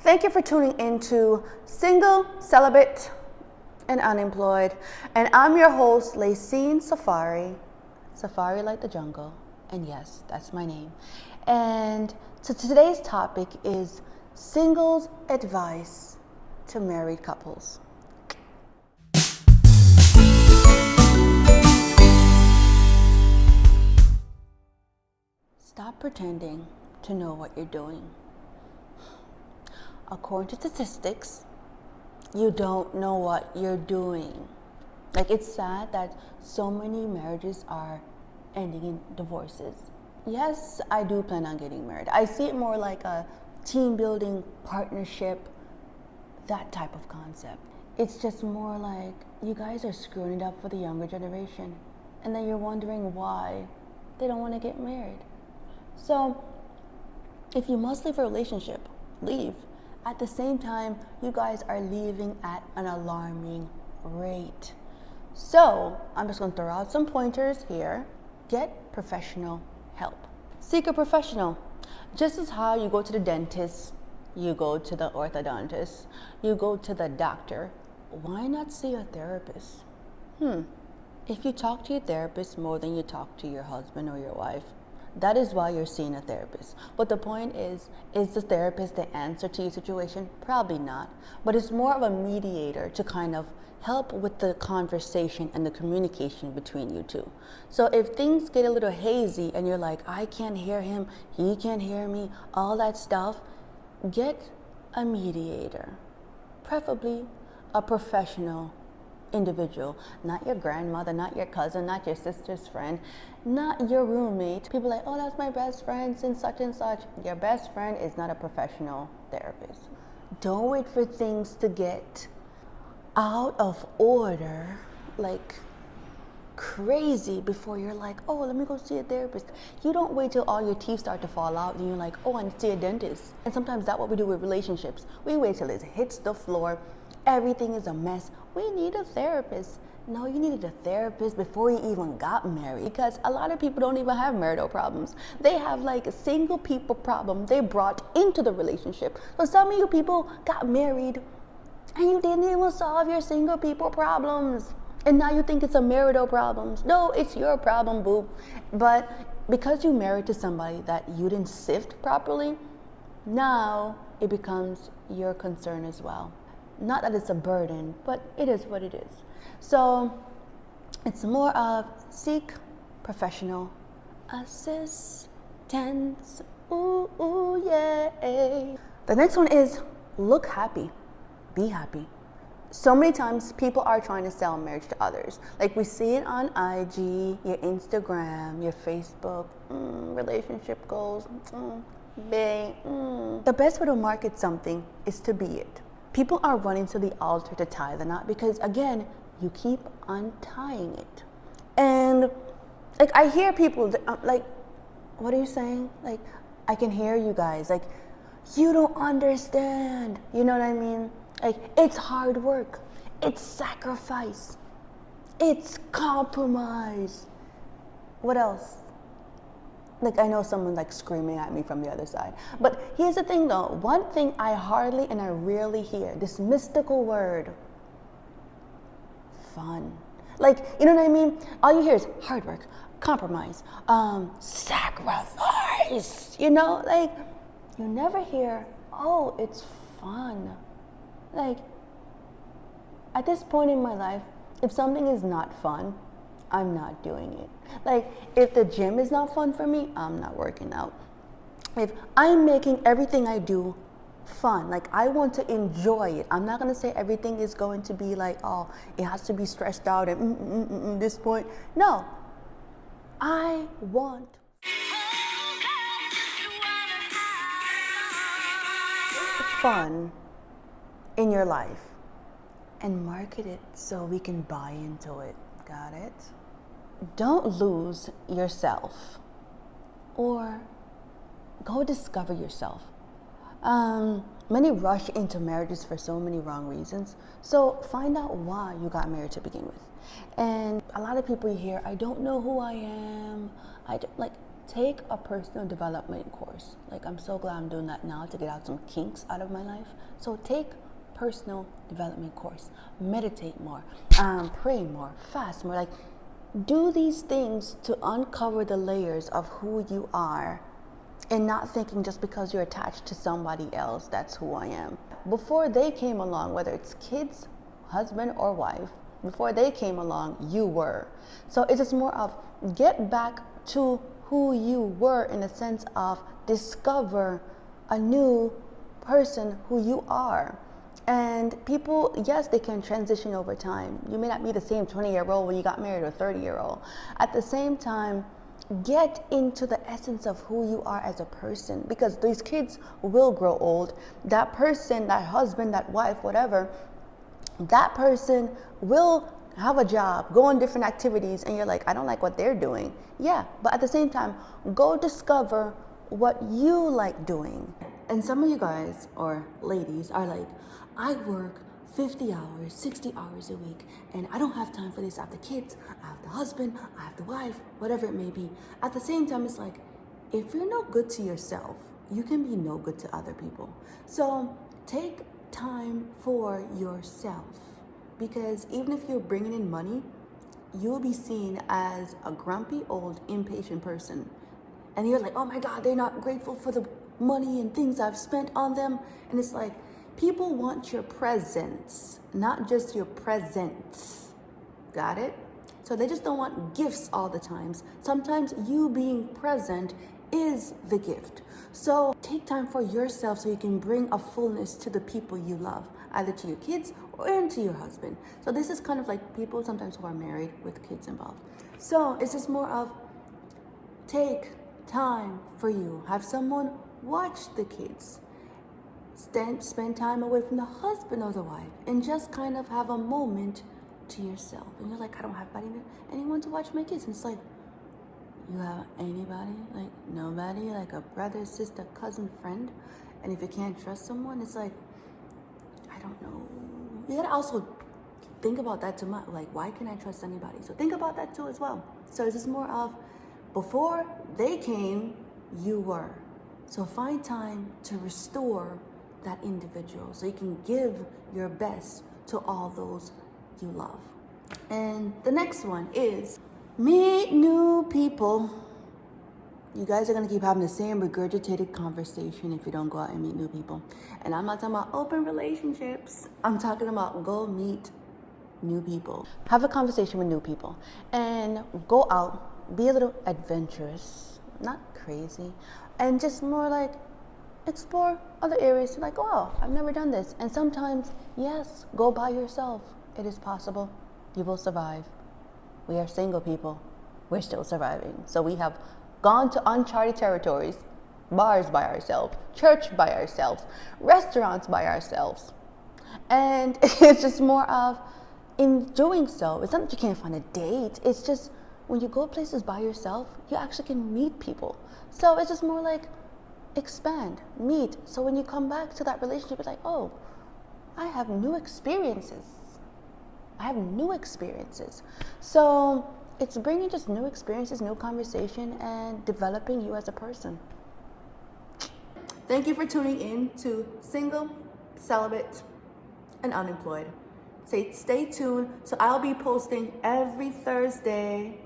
Thank you for tuning into Single, Celibate, and Unemployed. And I'm your host, Lacien Safari like the jungle. And yes, that's my name. And so today's topic is singles advice to married couples. Stop pretending to know what you're doing. According to statistics, you don't know what you're doing. Like, it's sad that so many marriages are ending in divorces. Yes, I do plan on getting married. I see it more like a team building, partnership, that type of concept. It's just more like you guys are screwing it up for the younger generation. And then you're wondering why they don't want to get married. So, if you must leave a relationship, leave. At the same time, you guys are leaving at an alarming rate. So, I'm just going to throw out some pointers here. Get professional help. Seek a professional. Just as how you go to the dentist, you go to the orthodontist, you go to the doctor, why not see a therapist? If you talk to your therapist more than you talk to your husband or your wife, that is why you're seeing a therapist. But the point is the therapist the answer to your situation? Probably not. But it's more of a mediator to kind of help with the conversation and the communication between you two. So if things get a little hazy and you're like, I can't hear him, he can't hear me, all that stuff, get a mediator. Preferably a professional individual, not your grandmother, not your cousin, not your sister's friend, not your roommate. People are like, oh, that's my best friend since such and such. Your best friend is not a professional therapist. Don't wait for things to get out of order like crazy before you're like, oh, let me go see a therapist. You don't wait till all your teeth start to fall out and you're like, oh, I need to see a dentist. And sometimes that's what we do with relationships. We wait till it hits the floor, everything is a mess. We need a therapist. No, you needed a therapist before you even got married, because a lot of people don't even have marital problems. They have like a single people problem they brought into the relationship. So some of you people got married and you didn't even solve your single people problems. And now you think it's a marital problem. No, it's your problem, boo. But because you married to somebody that you didn't sift properly, now it becomes your concern as well. Not that it's a burden, but it is what it is. So it's more of seek professional assistance. Ooh, ooh, yeah. The next one is look happy, be happy. So many times people are trying to sell marriage to others. Like we see it on IG, your Instagram, your Facebook, relationship goals, babe. The best way to market something is to be it. People are running to the altar to tie the knot because, again, you keep untying it. And like I hear people like, what are you saying? Like, I can hear you guys. Like, you don't understand. You know what I mean? Like, it's hard work. It's sacrifice. It's compromise. What else? Like, I know someone like screaming at me from the other side. But here's the thing though. One thing I hardly and I rarely hear, this mystical word, fun. Like, you know what I mean? All you hear is hard work, compromise, sacrifice, you know? Like, you never hear, oh, it's fun. Like, at this point in my life, if something is not fun, I'm not doing it. Like, if the gym is not fun for me, I'm not working out. If I'm making everything I do fun, like I want to enjoy it. I'm not going to say everything is going to be like, oh, it has to be stressed out and this point. No, I want fun in your life and market it so we can buy into it. Got it? Don't lose yourself or go discover yourself. Many rush into marriages for so many wrong reasons. So find out why you got married to begin with. And a lot of people you hear, I don't know who I am. take a personal development course. Like, I'm so glad I'm doing that now to get out some kinks out of my life. So take personal development course, meditate more, pray more, fast more. Like, do these things to uncover the layers of who you are, and not thinking just because you're attached to somebody else, that's who I am. Before they came along, whether it's kids, husband or wife, before they came along, you were. So it's just more of get back to who you were, in the sense of discover a new person who you are. And people, yes, they can transition over time. You may not be the same 20-year-old when you got married, or 30-year-old. At the same time, get into the essence of who you are as a person, because these kids will grow old. That person, that husband, that wife, whatever, that person will have a job, go on different activities, and you're like, I don't like what they're doing. Yeah, but at the same time, go discover what you like doing. And some of you guys or ladies are like, I work 50 hours, 60 hours a week, and I don't have time for this. I have the kids, I have the husband, I have the wife, whatever it may be. At the same time, it's like, if you're no good to yourself, you can be no good to other people. So take time for yourself, because even if you're bringing in money, you'll be seen as a grumpy, old, impatient person. And you're like, oh my God, they're not grateful for the money and things I've spent on them. And it's like, people want your presence, not just your presence. Got it? So they just don't want gifts all the times. Sometimes you being present is the gift. So take time for yourself so you can bring a fullness to the people you love, either to your kids or to your husband. So this is kind of like people sometimes who are married with kids involved. So it's just more of take time for you. Have someone watch the kids. Spend time away from the husband or the wife, and just kind of have a moment to yourself. And you're like, I don't have anyone to watch my kids. And it's like, you have anybody? Like, nobody? Like a brother, sister, cousin, friend? And if you can't trust someone, it's like, I don't know. You gotta also think about that too much. Like, why can't I trust anybody? So think about that too as well. So it's just more of, before they came, you were. So find time to restore that individual so you can give your best to all those you love. And the next one is meet new people. You guys are going to keep having the same regurgitated conversation if you don't go out and meet new people. And I'm not talking about open relationships. I'm talking about go meet new people. Have a conversation with new people and go out, be a little adventurous, not crazy, and just more like explore other areas. Like, oh, I've never done this. And sometimes, yes, go by yourself. It is possible. You will survive. We are single people. We're still surviving. So we have gone to uncharted territories, bars by ourselves, church by ourselves, restaurants by ourselves. And it's just more of, in doing so, it's not that you can't find a date. It's just when you go places by yourself, you actually can meet people. So it's just more like, expand, meet. So when you come back to that relationship, it's like, oh, I have new experiences. So it's bringing just new experiences, new conversation, and developing you as a person. Thank you for tuning in to Single, Celibate, and Unemployed. Stay tuned. So I'll be posting every Thursday